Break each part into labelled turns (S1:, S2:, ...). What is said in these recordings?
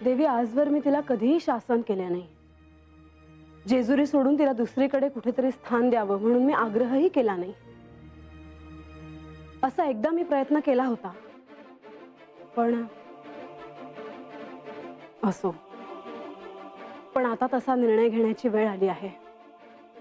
S1: देवी, आजवर मी तिला कधीही शासन केले नाही. जेजुरी सोडून तिला दुसरीकडे कुठेतरी स्थान द्यावं म्हणून मी आग्रहही केला नाही. असा एकदा मी प्रयत्न केला होता, पण असो. पण आता तसा निर्णय घेण्याची वेळ आली आहे,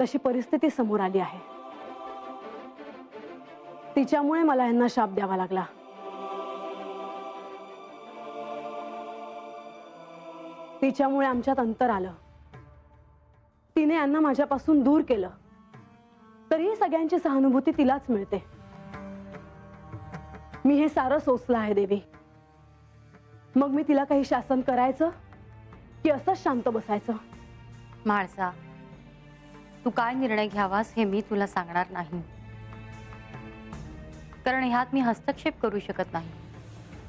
S1: तशी परिस्थिती समोर आली आहे. तिच्यामुळे मला यांना शाप द्यावा लागला. तिच्यामुळे आमच्यात अंतर आलं. तिने यांना माझ्यापासून दूर केलं. तरीही सगळ्यांची सहानुभूती तिलाच मिळते. मी हे सारं सोसलं आहे देवी. मग मी तिला काही शासन करायचं की असंच शांत बसायचं?
S2: म्हाळसा, तू काय निर्णय घ्यावास हे मी तुला सांगणार नाही, कारण ह्यात मी हस्तक्षेप करू शकत नाही.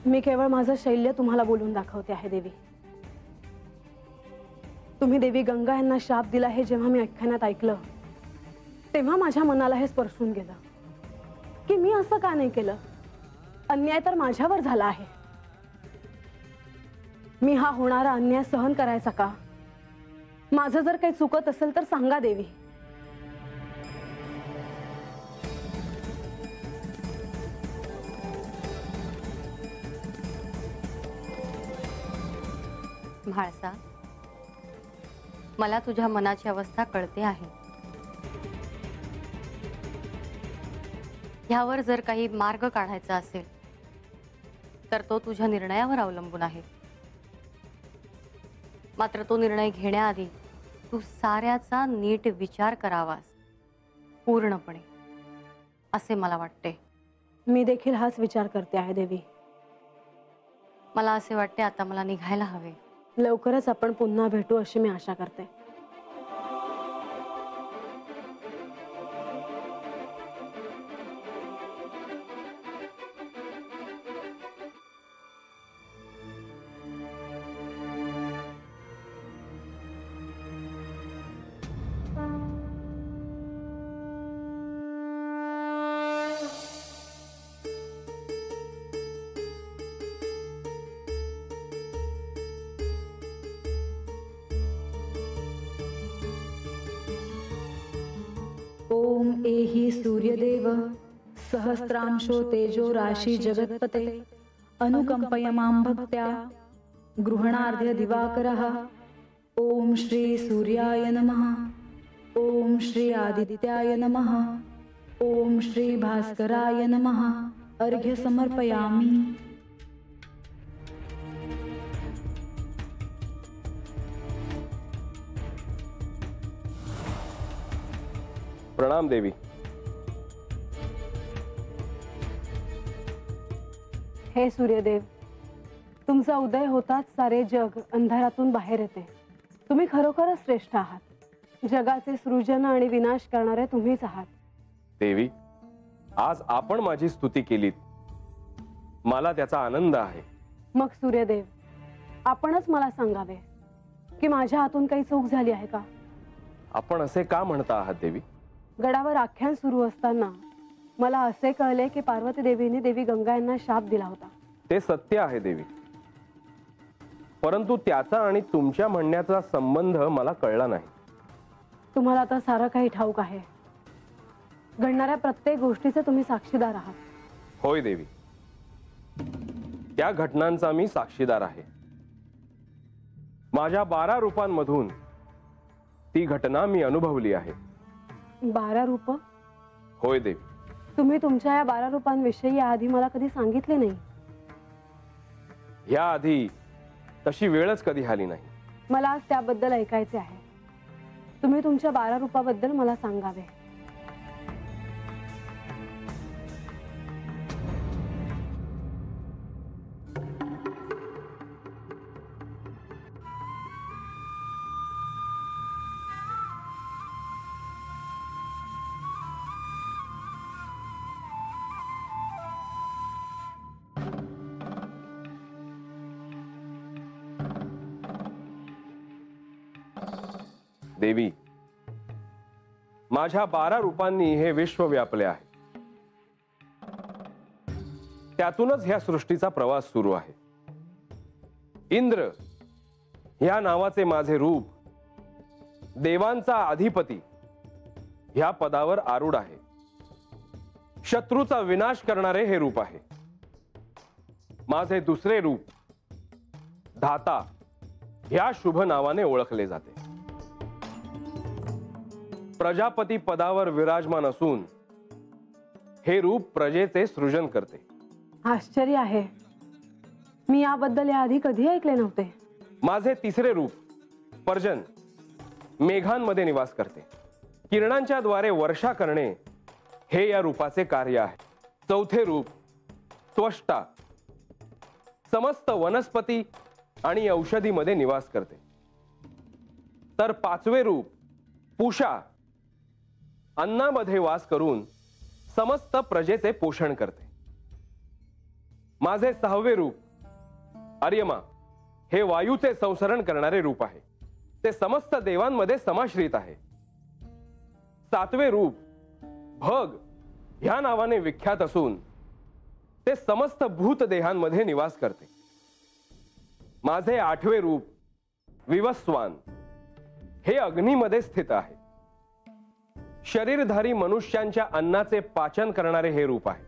S1: मी केवळ माझं शैल्य तुम्हाला बोलून दाखवते आहे देवी. तुम्ही देवी गंगा यांना शाप दिला हे जेव्हा मी आख्यानात ऐकलं, तेव्हा माझ्या मनाला हे स्पर्शून गेलं की मी असं का नाही केलं. अन्याय तर माझ्यावर झाला आहे. मी हा होणारा अन्याय सहन करायचा का? माझं जर काही चुकत असेल तर सांगा देवी.
S2: म्हाळसा, मला तुझ्या मनाची अवस्था कळते आहे. ह्यावर जर काही मार्ग काढायचा असेल तर तो तुझ्या निर्णयावर अवलंबून आहे. मात्र तो निर्णय घेण्याआधी तू साऱ्याचा नीट विचार करावास, पूर्णपणे, असे मला वाटते.
S1: मी देखील हाच विचार करते आहे देवी.
S2: मला असे वाटते आता मला निघायला हवे.
S1: लवकरच आपण पुन्हा भेटू अशी मी आशा करते.
S3: ओम एहि सूर्यदेव सहस्रांशो तेजो राशि जगत्पते अनुकंपय मां भक्त्या गृहणार्ध्य दिवाकरः. ओम श्री सूर्याय नमः. ओम श्री आदित्याय नमः. ओम श्री भास्कराय नमः. अर्घ्य समर्पयामि.
S4: प्रणाम देवी.
S1: हे सूर्यदेव, तुमचा उदय होताच सारे जग अंधारातून बाहेर येते. तुम्ही खरोखरच श्रेष्ठ आहात. जगाचे सृजन आणि विनाश करणारे तुम्हीच आहात.
S4: देवी, आज आपण माझी स्तुती केलीत, मला त्याचा आनंद आहे.
S1: मग सूर्यदेव, आपणच मला सांगावे की माझ्या हातून काही चूक झाली आहे का?
S4: आपण असे का म्हणता आहात देवी?
S1: गडावर आख्यान सुरू असताना मला असे कळले की पार्वती देवीने देवी गंगा यांना शाप दिला होता.
S4: ते सत्य आहे देवी, परंतु त्याचा आणि तुमच्या म्हणण्याचा संबंध मला कळला नाही.
S1: तुम्हाला आता सारं काही ठाऊक आहे. घडणाऱ्या प्रत्येक गोष्टीचे तुम्ही साक्षीदार आहात.
S4: होय देवी, त्या घटनांचा मी साक्षीदार आहे. माझ्या 12 रूपांमधून ती घटना मी अनुभवली आहे.
S1: 12 रूप?
S4: होय देवी.
S1: तुम्ही तुमच्या या 12 रूपांविषयी आधी मला कधी सांगितले नाही.
S4: या आधी तशी वेळच कधी आली नाही.
S1: मला आज त्याबद्दल ऐकायचे आहे. तुम्ही तुमच्या 12 रूपाबद्दल मला सांगावे.
S4: देवी, माझ्या 12 रूपांनी हे विश्व व्यापले आहे. त्यातूनच ह्या सृष्टीचा प्रवास सुरू आहे. इंद्र ह्या नावाचे माझे रूप देवांचा अधिपती ह्या पदावर आरूढ आहे. शत्रूचा विनाश करणारे हे रूप आहे. माझे दुसरे रूप धाता ह्या शुभ नावाने ओळखले जाते. प्रजापती पदावर विराजमान असून हे रूप प्रजेचे सृजन करते.
S1: आश्चर्य आहे, मी याबद्दल याआधी कधी ऐकले नव्हते.
S4: माझे तिसरे रूप पर्जन मेघांमध्ये निवास करते. किरणांच्या द्वारे वर्षा करणे हे या रूपाचे कार्य आहे. चौथे रूप त्वष्टा समस्त वनस्पती आणि औषधीमध्ये निवास करते. तर पाचवे रूप पूषा अन्नामध्ये वास करून समस्त प्रजेचे पोषण करते. माझे सहावे रूप अर्यमा हे वायूचे संसरण करणारे रूप आहे. ते समस्त देवांमध्ये समाश्रित आहे. सातवे रूप भग ह्या नावाने विख्यात असून ते समस्त भूत देहांमध्ये निवास करते. माझे आठवे रूप विवस्वान हे अग्नीमध्ये स्थित आहे. शरीरधारी मनुष्यांच्या अन्नाचे पाचन करणारे हे रूप आहे.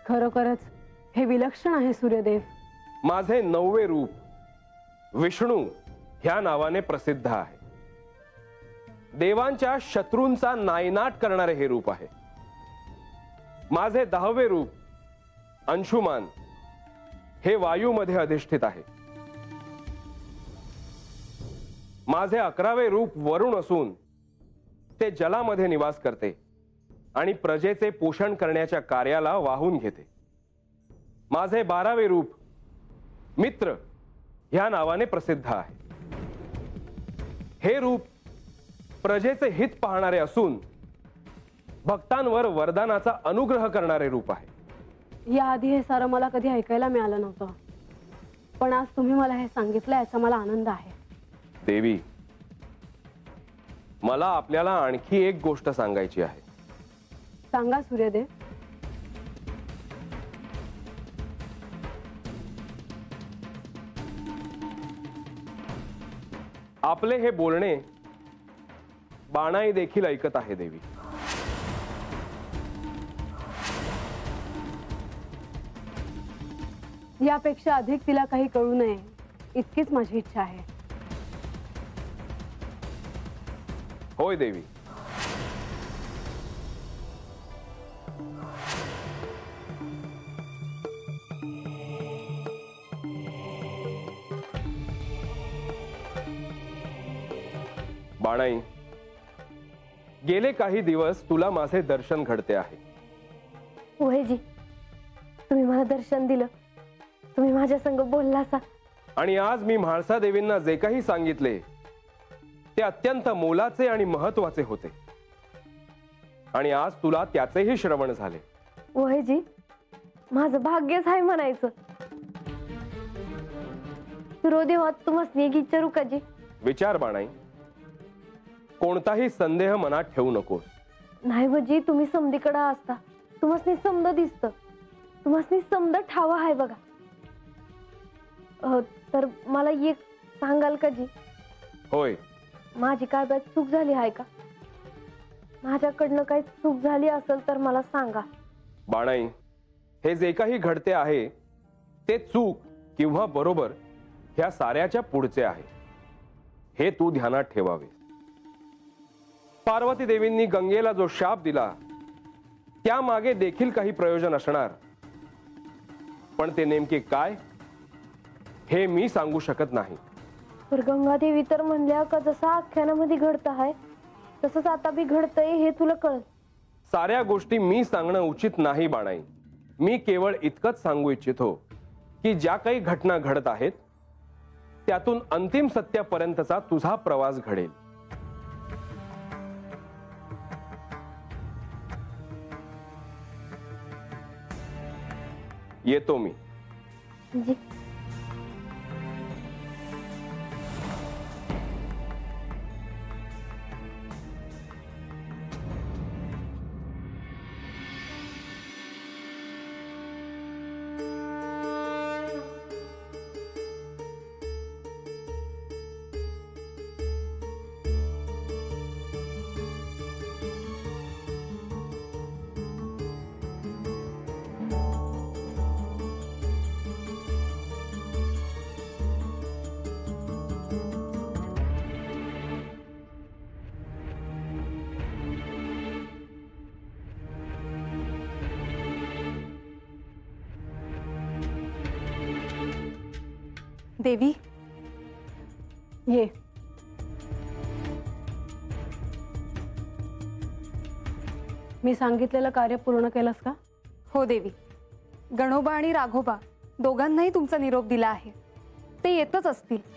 S1: खरोखरच हे विलक्षण आहे सूर्यदेव.
S4: माझे नववे रूप विष्णू ह्या नावाने प्रसिद्ध आहे. देवांच्या शत्रूंचा नायनाट करणारे हे रूप आहे. माझे दहावे रूप अंशुमान हे वायूमध्ये अधिष्ठित आहे. माझे अकरावे रूप वरुण असून ते जलामध्ये निवास करते आणि प्रजेचे पोषण करण्याच्या कार्याला वाहून घेते. माझे 12वे रूप मित्र ह्या नावाने प्रसिद्ध आहे. हे रूप प्रजेचे हित पाहणारे असून भक्तांवर वरदानाचा अनुग्रह करणारे रूप आहे.
S1: याआधी हे सारं मला कधी ऐकायला मिळालं नव्हतं, पण आज तुम्ही मला हे सांगितलं याचा मला आनंद आहे.
S4: देवी, मला आपल्याला आणखी एक गोष्ट सांगायची आहे.
S1: सांगा सूर्यदेव.
S4: आपले हे बोलणे बाणाई देखील ऐकत आहे देवी.
S1: यापेक्षा अधिक तिला काही कळू नये इतकीच माझी इच्छा आहे.
S4: होय देवी. बाणाई, गेले काही दिवस तुला माझे दर्शन घडते आहे.
S5: वैजी, तुम्ही मला दर्शन दिलं, तुम्ही माझ्या संग बोललासा.
S4: आणि आज मी म्हाळसा देवींना जे काही सांगितले ते अत्यंत मोलाचे आणि महत्वाचे होते. आणि आज तुला त्याचेही श्रवण झाले.
S5: वैजी, माझं भाग्यच आहे म्हणायचं. सुरोदेवात तुम्हाला एक विचारू का जी?
S4: विचार बाणाई, कोणताही संदेह मनात ठेवू नकोस.
S5: नाही वजी, तुम्ही समधीकडे असता, तुम्हाला समद दिसत, तुम्हाला समद ठावा आहे बघा. तर मला एक सांगाल का जी?
S4: होय.
S5: माझी काय बात चूक झाली आहे का? माझ्याकडनं काही चूक झाली असेल तर मला सांगा.
S4: बाणाई, हे जे काही घडते आहे ते चूक किंवा बरोबर ह्या साऱ्याच्या पुढचे आहे, हे तू ध्यानात ठेवावे. पार्वती देवींनी गंगेला जो शाप दिला त्यामागे देखील काही प्रयोजन असणार, पण ते नेमके काय हे मी सांगू शकत नाही.
S5: तर गंगादेवी तर म्हणल्या का जसं आख्यानामध्ये घडत आहे तसंच आता बी घडतंय हे तुला कळत.
S4: साऱ्या गोष्टी मी सांगणं उचित नाही बाणाई. मी केवळ इतकंच सांगू इच्छितो की ज्या काही घटना घडत आहेत त्यातून अंतिम सत्यापर्यंतचा तुझा प्रवास घडेल. येतो मी.
S5: जी.
S2: देवी,
S1: ये. मी सांगितलेलं कार्य पूर्ण केलंस का?
S6: हो देवी, गणोबा आणि राघोबा दोघांनाही तुमचा निरोप दिला आहे. ते येतच असतील.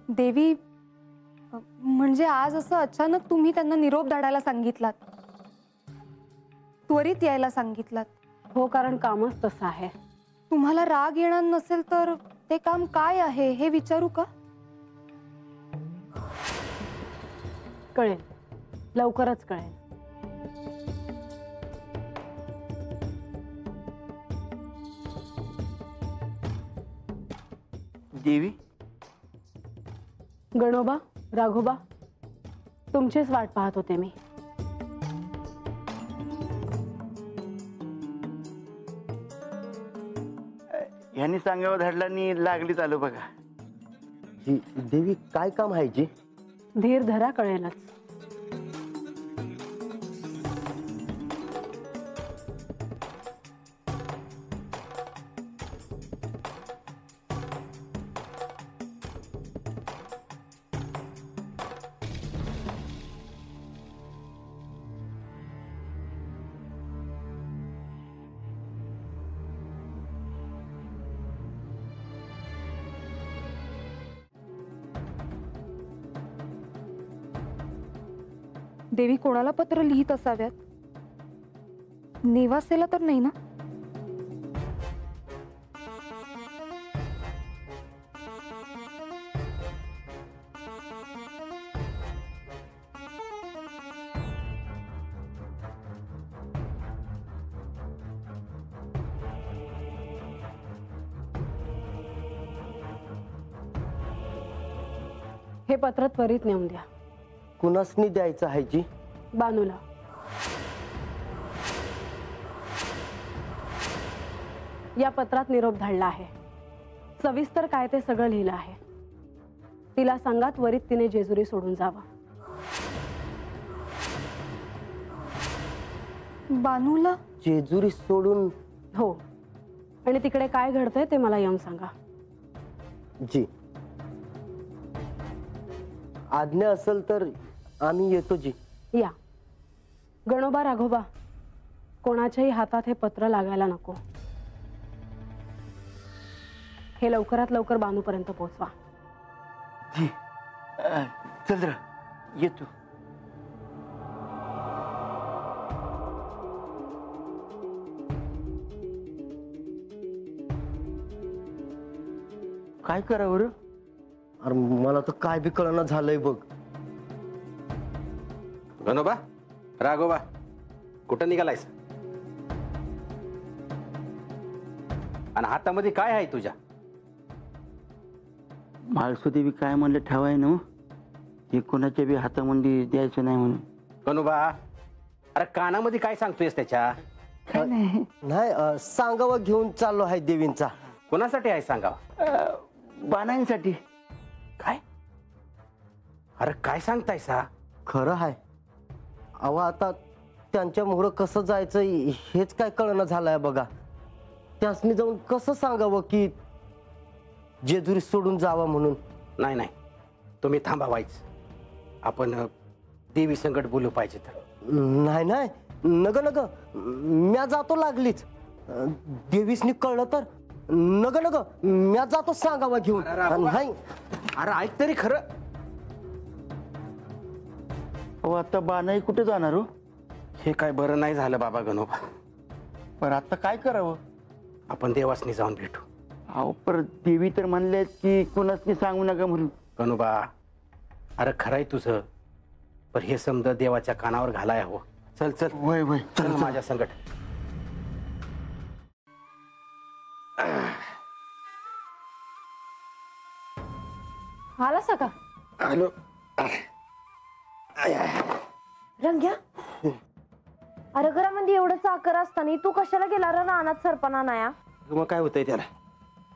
S6: देवी, म्हणजे आज असं अचानक तुम्ही त्यांना निरोप धाडायला सांगितलात, त्वरित यायला सांगितलात.
S1: हो, कारण कामच तसं आहे.
S6: तुम्हाला राग येणार नसेल तर ते काम काय आहे हे विचारू का?
S1: कळेल, लवकरच कळेल.
S7: देवी,
S1: गणोबा, राघोबा, तुमचीच वाट पाहत होते मी.
S7: ह्यांनी सांगावं धाडलानी लागलीच आलो बघा.
S8: देवी, काय काम आहे जी?
S1: धीर धरा, कळेलच.
S6: देवी, कोणाला पत्र लिहित असाव्यात? नेवासेला तर नाही ना?
S1: हे पत्र त्वरित नेऊन द्या.
S8: कुणासनी द्यायचं आहे जी?
S1: बानूला. या पत्रात निरोप धाडला आहे. सविस्तर काय ते सगळं लिहिलं आहे. तिला सांगा त्वरित तिने जेजुरी सोडून जावं.
S6: बानूला?
S8: जेजुरी सोडून?
S1: हो, आणि तिकडे काय घडतंय ते मला येऊन सांगा.
S8: जी, आज्ञा असेल तर आम्ही येतो जी.
S1: या. गणोबा, राघोबा, कोणाच्याही हातात हे पत्र लागायला नको. हे लवकरात लवकर बानूपर्यंत पोहोचवा.
S7: जी, चल जरा येतो. काय करावं रे?
S8: अरे मला तर काय बी कळना झालंय बघ.
S9: गणोबा, राघोबा, कुठं निघालायस? आणि हातामध्ये काय आहे तुझ्या?
S7: माळसुदेवी काय म्हणलं ठेवाय ना, हे कोणाच्या बी हातामध्ये द्यायचं नाही म्हणून.
S9: गणोबा, अरे कानामध्ये काय सांगतोयस त्याच्या?
S8: नाही, सांगावं घेऊन चाललो आहे देवींचा.
S9: कोणासाठी आहे सांगावा?
S7: बाणांसाठी.
S9: काय? अरे काय सांगतायसा?
S8: खरं आहे. अहो, आता त्यांच्या मोहरं कसं जायचं हेच काय कळना झालंय बघा. त्यासनी जाऊन कसं सांगावं की जेजुरी सोडून जावा म्हणून.
S9: नाही नाही, तुम्ही थांबावायच. आपण देवी संकट बोलू पाहिजे तर.
S8: नाही नाही, नग नग, म्या जातो लागलीच. देवीसनी कळलं तर नग नग, म्या जातो सांगावा घेऊन. नाही,
S9: अरे ऐक तरी खरं.
S7: अहो, आता बाणाई कुठे जाणार हो?
S9: हे काय बरं नाही झालं बाबा गणोबा.
S7: पण आता काय करावं?
S9: आपण देवासनी जाऊन भेटू.
S7: अहो, पर देवी तर म्हणले की कोणासनी सांगू नका म्हणून.
S9: गणोबा, अरे खरंय तुझं, पण हे समजा देवाच्या कानावर घालाय हवं. चल चल,
S7: वय वय,
S9: चल माझ्या संकट.
S5: आला सका
S9: हॅलो.
S5: रंग्या. अरे घरामध्ये एवढं चाकर असताना तू कशाला गेला रे रानात सरपणा नाया?
S9: मग काय होतंय त्याला?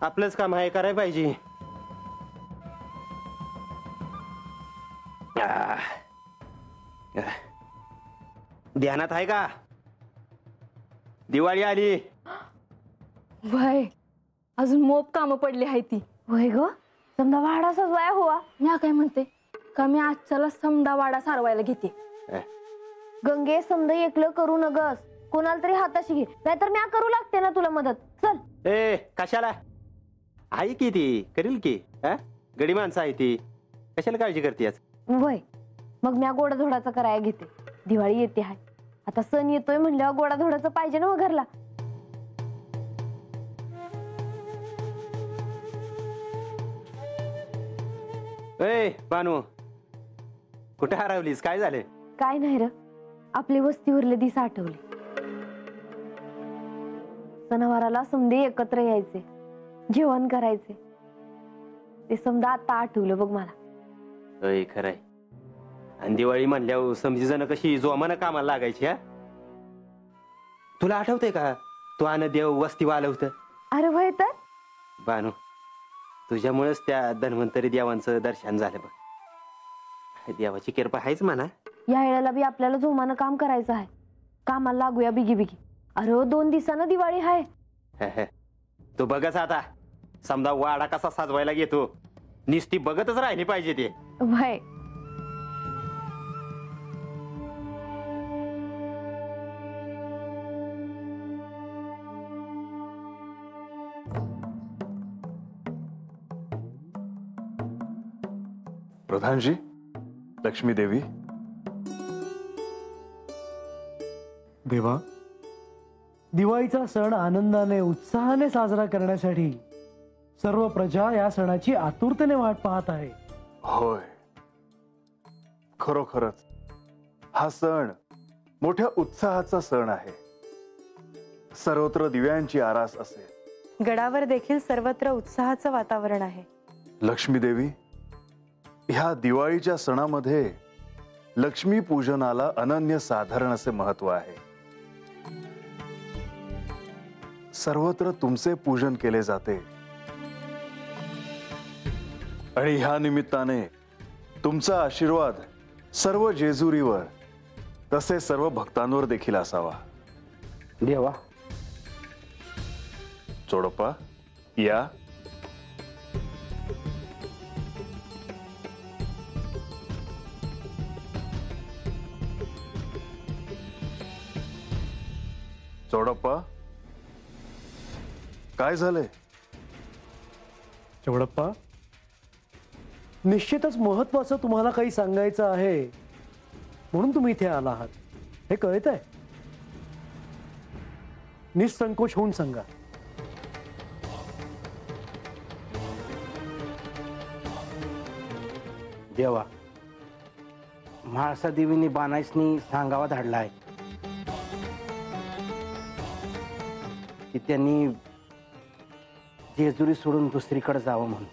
S9: आपलंच काम आहे, करायला पाहिजे. ध्यानात आहे का? दिवाळी आली.
S3: वय अजून मोप कामं पडली आहे ती.
S5: होय ग, समजा वाडा सजवाया हुआ.
S3: मी काय म्हणते का मी आजच्याला समदा वाडा सारवायला घेते.
S5: गंगे समजा एकलं करू नगस, कोणाला तरी हाताशी घे, नाहीतर मी करू लागते ना तुला मदत. चल.
S9: ए कशाला? आहे की ती करील की. गडी माणसं आहे ती, कशाला काळजी करतेस?
S5: वय मग मी गोडाधोडाचं करायला घेते. दिवाळी येते आहे आता, सण येतोय म्हणल्यावर गोडाधोडाचं पाहिजे ना मग घरला.
S9: ए बानू, कुठे हरवलीस? काय झालं?
S5: काय नाही र, आपले वस्तीवरले दिस आठवले. सणावाराला समधे एकत्र यायचे, जेवण करायचे. ते समजा आता आठवलं बघ मला.
S9: अय खरंय. आणि दिवाळी म्हणल्यावर समजी जण कशी जोमानं कामाला लागायची. हा तुला आठवतंय का तू आन देव वस्तीवर आलं होतं?
S5: अरे वय तर
S9: बानू, तुझ्यामुळेच त्या धन्वंतरी देवांचं दर्शन झालं बघ. देवाची कृपा आहेच म्हणा.
S5: या वेळेला बी आपल्याला जोमानं काम करायचं आहे. कामाला लागूया बिगी बिगी. अरे 2 दिवसानं दिवाळी आहे.
S9: तू बघच आता समजा वाडा कसा साजवायला घेतो, निस्ती बघतच राहिली पाहिजे ते.
S5: वय
S10: प्रधानजी, लक्ष्मी देवी.
S11: देवा, दिवाळीचा सण आनंदाने उत्साहाने साजरा करण्यासाठी सर्व प्रजा या सणाची आतुरतेने वाट पाहत आहे.
S10: होय, खरोखरच हा सण मोठ्या उत्साहाचा सण आहे. सर्वत्र दिव्यांची आरास असेल.
S12: गडावर देखील सर्वत्र उत्साहाचं वातावरण आहे.
S10: लक्ष्मी देवी, ह्या दिवाळीच्या सणामध्ये लक्ष्मी पूजनाला अनन्यसाधारण असे महत्व आहे. सर्वत्र तुमचे पूजन केले जाते आणि ह्या निमित्ताने तुमचा आशीर्वाद सर्व जेजुरीवर तसे सर्व भक्तांवर देखील असावा.
S9: देवा.
S10: चोडप्पा या. चोडप्पा, काय झालंय?
S11: चवडप्पा, निश्चितच महत्वाचं तुम्हाला काही सांगायचं आहे म्हणून तुम्ही इथे आला आहात, हे कळत आहे. निसंकोच होऊन सांगा.
S9: देवा, म्हाळसा देवीने बानाईसनी सांगावा धाडलाय की त्यांनी जेजुरी सोडून दुसरीकडे जावं म्हणून.